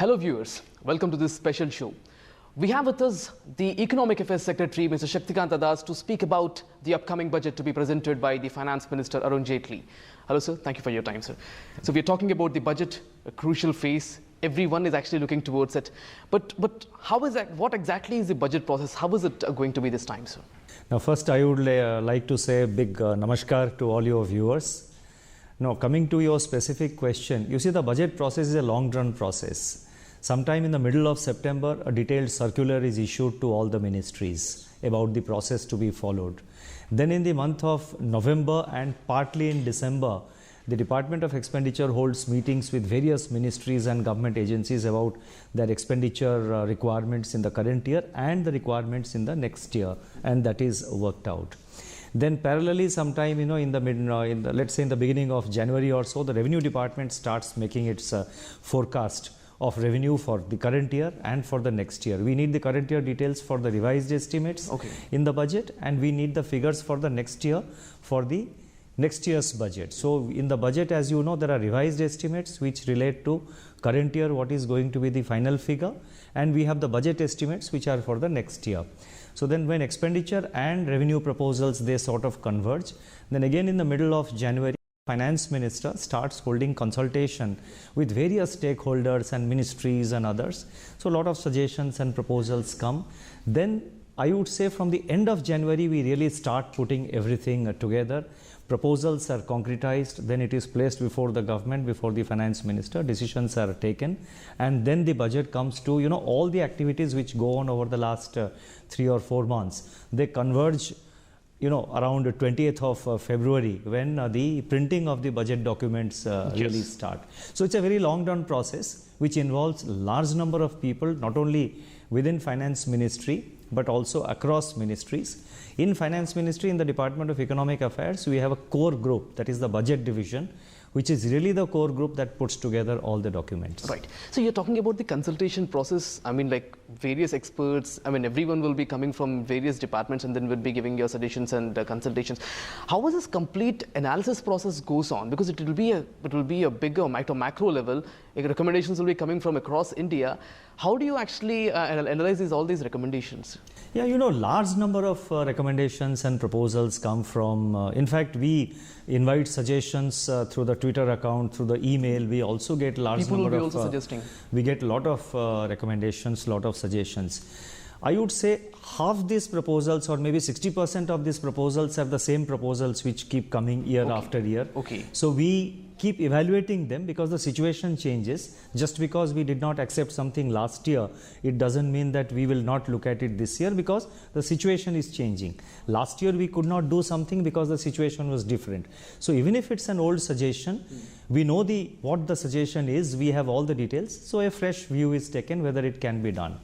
Hello viewers, welcome to this special show. We have with us the Economic Affairs Secretary Mr. Shaktikanta to speak about the upcoming budget to be presented by the Finance Minister Arun Jaitley. Hello sir, thank you for your time sir. So we are talking about the budget, a crucial phase. Everyone is actually looking towards it. But how is that, what exactly is the budget process? How is it going to be this time sir? Now first I would like to say a big namaskar to all your viewers. Now coming to your specific question, you see the budget process is a long run process. Sometime in the middle of September, a detailed circular is issued to all the ministries about the process to be followed. Then in the month of November and partly in December, the Department of Expenditure holds meetings with various ministries and government agencies about their expenditure requirements in the current year and the requirements in the next year, and that is worked out. Then parallelly sometime in the let's say in the beginning of January or so, the Revenue Department starts making its forecast of revenue for the current year and for the next year. We need the current year details for the revised estimates in the budget, and we need the figures for the next year for the next year's budget. So in the budget, as you know, there are revised estimates which relate to current year, what is going to be the final figure, and we have the budget estimates which are for the next year. So then when expenditure and revenue proposals, they sort of converge, then again in the middle of January, Finance Minister starts holding consultation with various stakeholders and ministries and others. So a lot of suggestions and proposals come. Then I would say from the end of January, we really start putting everything together. Proposals are concretized, then it is placed before the government, before the Finance Minister, decisions are taken, and then the budget comes to, all the activities which go on over the last 3 or 4 months. They converge around 20th of February when the printing of the budget documents really start. So it's a very long run process which involves large number of people, not only within Finance Ministry but also across ministries. In Finance Ministry, in the Department of Economic Affairs, we have a core group, that is the budget division, which is really the core group that puts together all the documents. Right. So you're talking about the consultation process. I mean, like various experts, everyone will be coming from various departments and then will be giving your suggestions and consultations. How is this complete analysis process goes on? Because it will be a bigger macro level. Recommendations will be coming from across India. How do you actually analyze all these recommendations? Yeah, large number of recommendations and proposals come from, in fact, we invite suggestions through the Twitter account, through the email. We also get large People number will be of, also suggesting. We get a lot of recommendations, lot of suggestions. I would say half these proposals, or maybe 60% of these proposals, have the same proposals which keep coming year after year. So we keep evaluating them because the situation changes. Just because we did not accept something last year, it doesn't mean that we will not look at it this year, because the situation is changing. Last year we could not do something because the situation was different. So even if it's an old suggestion, we know what the suggestion is, we have all the details, so a fresh view is taken whether it can be done.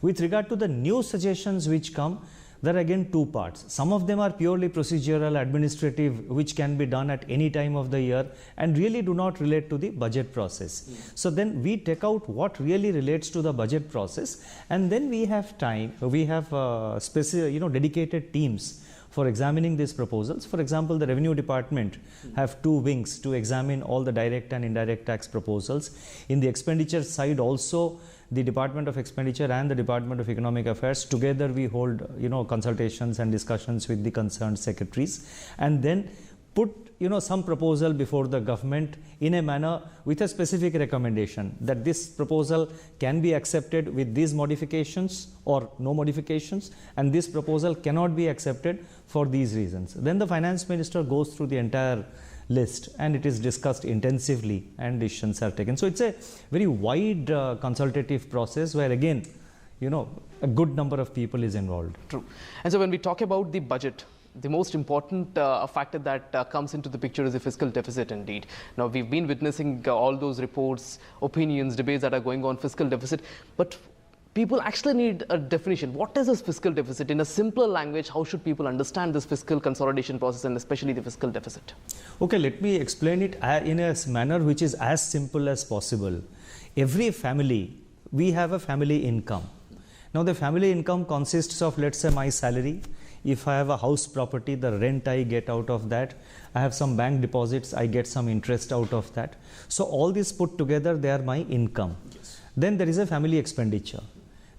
With regard to the new suggestions which come, there are again two parts. Some of them are purely procedural, administrative, which can be done at any time of the year and really do not relate to the budget process. So then we take out what really relates to the budget process, and then we have time, we have specific, dedicated teams for examining these proposals. For example, the Revenue Department have 2 wings to examine all the direct and indirect tax proposals. In the expenditure side also, the Department of Expenditure and the Department of Economic Affairs together we hold consultations and discussions with the concerned secretaries, and then put some proposal before the government in a manner with a specific recommendation that this proposal can be accepted with these modifications or no modifications, and this proposal cannot be accepted for these reasons. Then the Finance Minister goes through the entire list and it is discussed intensively and decisions are taken. So it's a very wide consultative process where again, a good number of people is involved. True. And so when we talk about the budget, the most important factor that comes into the picture is the fiscal deficit indeed. Now we've been witnessing all those reports, opinions, debates that are going on fiscal deficit, but people actually need a definition. What is this fiscal deficit? In a simpler language, how should people understand this fiscal consolidation process and especially the fiscal deficit? Okay, let me explain it in a manner which is as simple as possible. Every family, we have a family income. Now the family income consists of, let's say, my salary. If I have a house property, the rent I get out of that. I have some bank deposits, I get some interest out of that. So all this put together, they are my income. Then there is a family expenditure.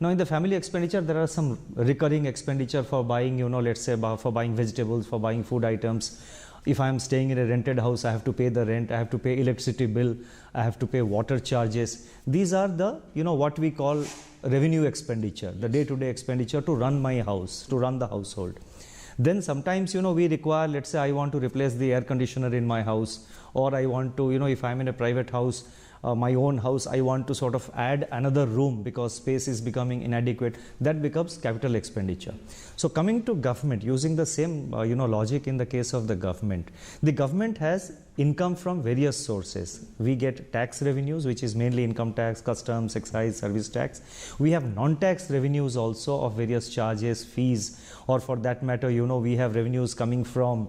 Now in the family expenditure, there are some recurring expenditure for buying, let's say for buying vegetables, for buying food items. If I am staying in a rented house, I have to pay the rent, I have to pay electricity bill, I have to pay water charges. These are the, what we call revenue expenditure, the day-to-day expenditure to run my house, to run the household. Then sometimes, we require, let's say I want to replace the air conditioner in my house, or I want to, if I'm in a private house, my own house, I want to sort of add another room because space is becoming inadequate. That becomes capital expenditure. So coming to government, using the same logic in the case of the government has income from various sources. We get tax revenues, which is mainly income tax, customs, excise, service tax. We have non-tax revenues also of various charges, fees, or for that matter, we have revenues coming from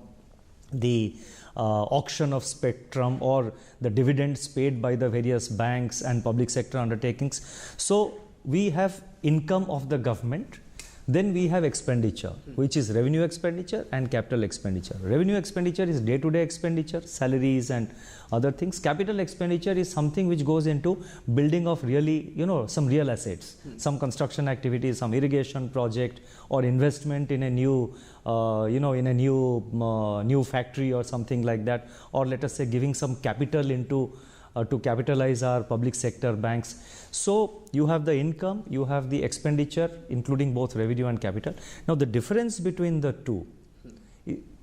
the auction of spectrum or the dividends paid by the various banks and public sector undertakings. So we have income of the government. Then we have expenditure, which is revenue expenditure and capital expenditure. Revenue expenditure is day-to-day expenditure, salaries and other things. Capital expenditure is something which goes into building of really, some real assets, some construction activities, some irrigation project, or investment in a new, new factory or something like that, or let us say giving some capital into to capitalize our public sector banks. So you have the income, you have the expenditure, including both revenue and capital. Now the difference between the two,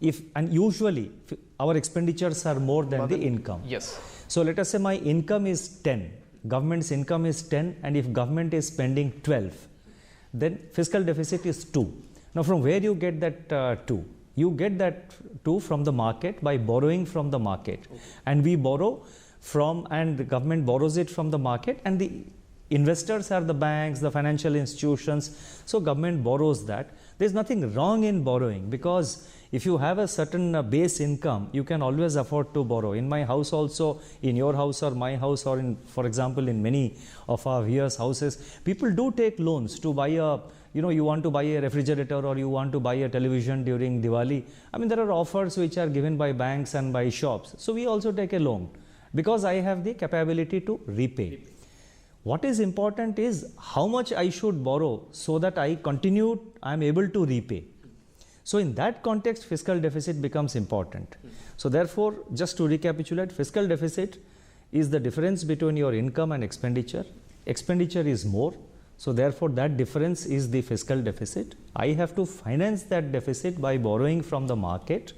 usually our expenditures are more than the income. Yes. So let us say my income is 10, government's income is 10, and if government is spending 12, then fiscal deficit is 2. Now from where you get that 2? You get that 2 from the market by borrowing from the market. Okay. And we borrow from, and the government borrows it from the market, and the investors are the banks, the financial institutions. So government borrows that. There's nothing wrong in borrowing, because if you have a certain base income, you can always afford to borrow. In my house also, in your house or my house, or in, for example, in many of our viewers' houses, people do take loans to buy a, you want to buy a refrigerator or you want to buy a television during Diwali. I mean, there are offers which are given by banks and by shops. So we also take a loan, because I have the capability to repay. What is important is how much I should borrow so that I am able to repay. So in that context, fiscal deficit becomes important. So therefore, just to recapitulate, fiscal deficit is the difference between your income and expenditure. Expenditure is more. So therefore, that difference is the fiscal deficit. I have to finance that deficit by borrowing from the market,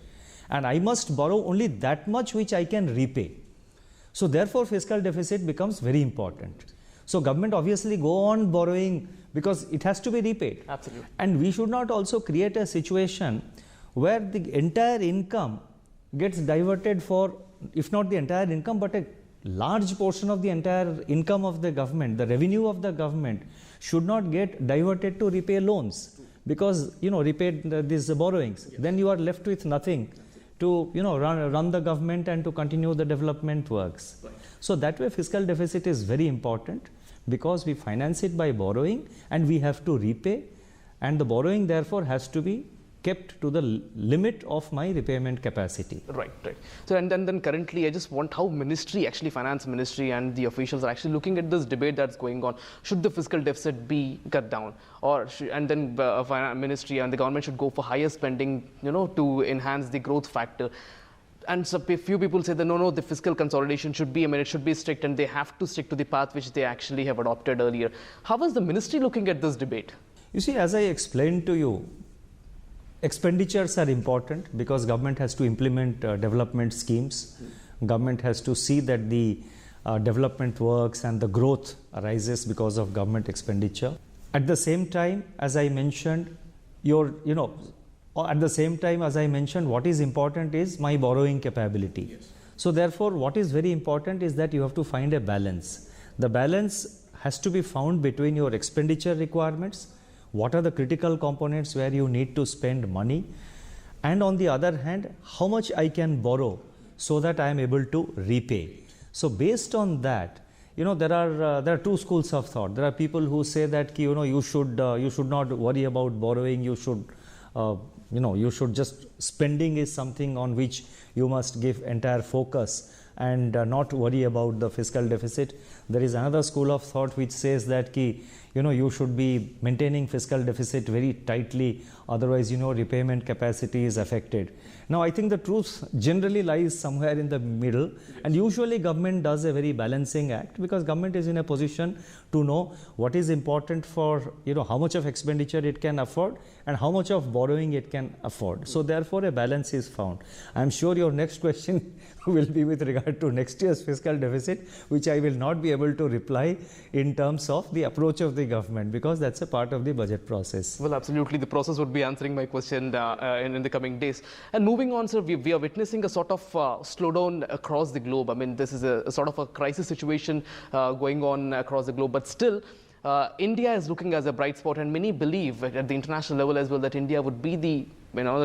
and I must borrow only that much which I can repay. So therefore, fiscal deficit becomes very important. So government obviously go on borrowing because it has to be repaid. Absolutely. And we should not also create a situation where the entire income gets diverted for, if not the entire income, but a large portion of the entire income of the government, the revenue of the government should not get diverted to repay loans, because, repay these borrowings. Yes. Then you are left with nothing to run the government and to continue the development works. Right. So that way fiscal deficit is very important, because we finance it by borrowing and we have to repay, and the borrowing therefore has to be kept to the limit of my repayment capacity. Right. So and then currently I just want how finance ministry and the officials are actually looking at this debate that's going on. Should the fiscal deficit be cut down, or and then finance ministry and the government should go for higher spending, to enhance the growth factor. And so a few people say that no, the fiscal consolidation should be, it should be strict, and they have to stick to the path which they actually have adopted earlier. How is the ministry looking at this debate? You see, as I explained to you, expenditures are important because government has to implement development schemes. Government has to see that the development works and the growth arises because of government expenditure. At the same time, as I mentioned, what is important is my borrowing capability. Yes. So therefore, what is very important is that you have to find a balance. The balance has to be found between your expenditure requirements, what are the critical components where you need to spend money, and on the other hand, how much I can borrow so that I am able to repay. So based on that, there are two schools of thought. There are people who say that you should not worry about borrowing. You should just spending is something on which you must give entire focus and not worry about the fiscal deficit. There is another school of thought which says that you should be maintaining fiscal deficit very tightly, otherwise repayment capacity is affected. Now I think the truth generally lies somewhere in the middle, and usually government does a very balancing act, because government is in a position to know what is important for how much of expenditure it can afford and how much of borrowing it can afford. So therefore a balance is found. I am sure your next question will be with regard to next year's fiscal deficit, which I will not be able to reply in terms of the approach of the government, because that's a part of the budget process. Well, absolutely. The process would be answering my question in the coming days. And moving on, sir, we are witnessing a sort of slowdown across the globe. I mean, this is a sort of a crisis situation going on across the globe, but still, India is looking as a bright spot, and many believe at the international level as well that India would be the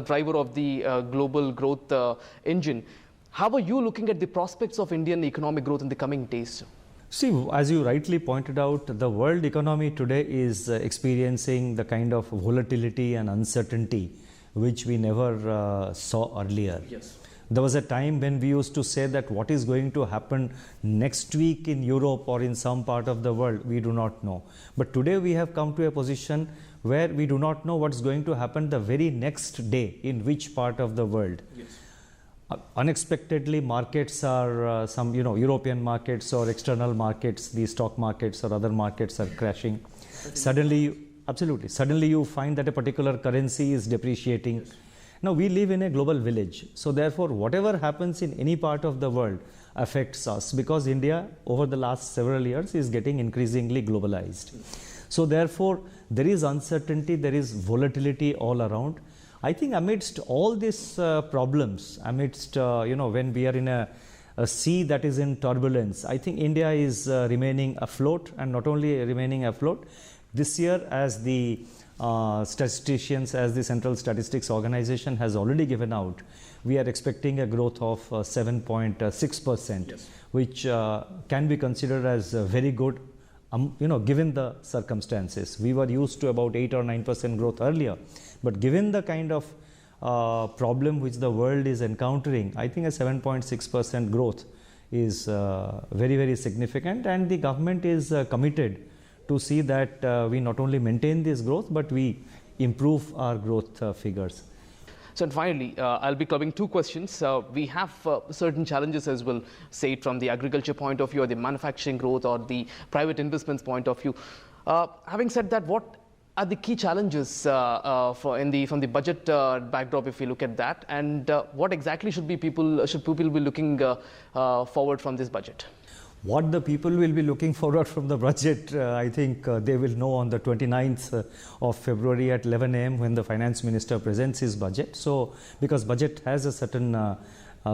driver of the global growth engine. How are you looking at the prospects of Indian economic growth in the coming days? See, as you rightly pointed out, the world economy today is experiencing the kind of volatility and uncertainty which we never saw earlier. Yes. There was a time when we used to say that what is going to happen next week in Europe or in some part of the world, we do not know. But today we have come to a position where we do not know what's going to happen the very next day in which part of the world. Yes. Unexpectedly, markets are some European markets or external markets, the stock markets or other markets are crashing. Suddenly you find that a particular currency is depreciating. Yes. Now we live in a global village, so therefore whatever happens in any part of the world affects us, because India over the last several years is getting increasingly globalized. So therefore there is uncertainty, there is volatility all around. I think amidst all these problems, amidst when we are in a sea that is in turbulence, I think India is remaining afloat, and not only remaining afloat. This year, as the statisticians, as the Central Statistics Organization has already given out, we are expecting a growth of 7.6%, yes, which can be considered as very good, given the circumstances. We were used to about 8 or 9% growth earlier, but given the kind of problem which the world is encountering, I think a 7.6% growth is very, very significant, and the government is committed to see that we not only maintain this growth, but we improve our growth figures. So, and finally, I'll be covering two questions. We have certain challenges as well, say it from the agriculture point of view, or the manufacturing growth, or the private investments point of view. Having said that, what are the key challenges from the budget backdrop, if we look at that, and what exactly should people be looking forward from this budget? What the people will be looking forward from the budget, I think they will know on the 29th of February at 11 a.m. when the finance minister presents his budget. So, because budget has a certain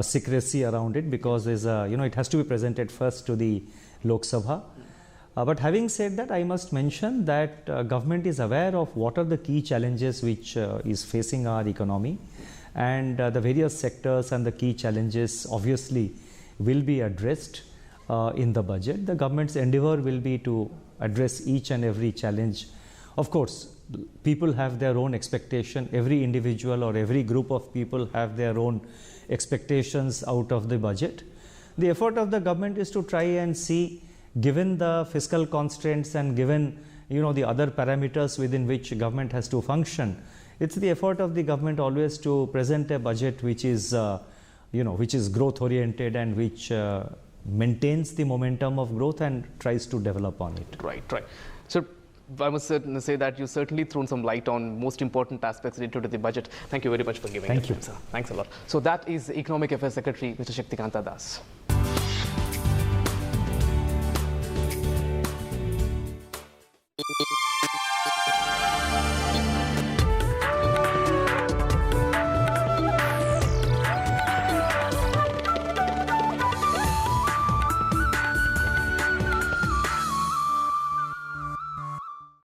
secrecy around it, because there's it has to be presented first to the Lok Sabha. But having said that, I must mention that government is aware of what are the key challenges which is facing our economy, and the various sectors and the key challenges obviously will be addressed in the budget. The government's endeavor will be to address each and every challenge. Of course, people have their own expectation. Every individual or every group of people have their own expectations out of the budget. The effort of the government is to try and see, given the fiscal constraints and given the other parameters within which government has to function, it's the effort of the government always to present a budget which is which is growth oriented and which maintains the momentum of growth and tries to develop on it. Right. So I must say that you've certainly thrown some light on most important aspects related to the budget. Thank you very much for giving Thank you. Time, sir. Thanks a lot. So that is Economic Affairs Secretary Mr. Shaktikanta Das.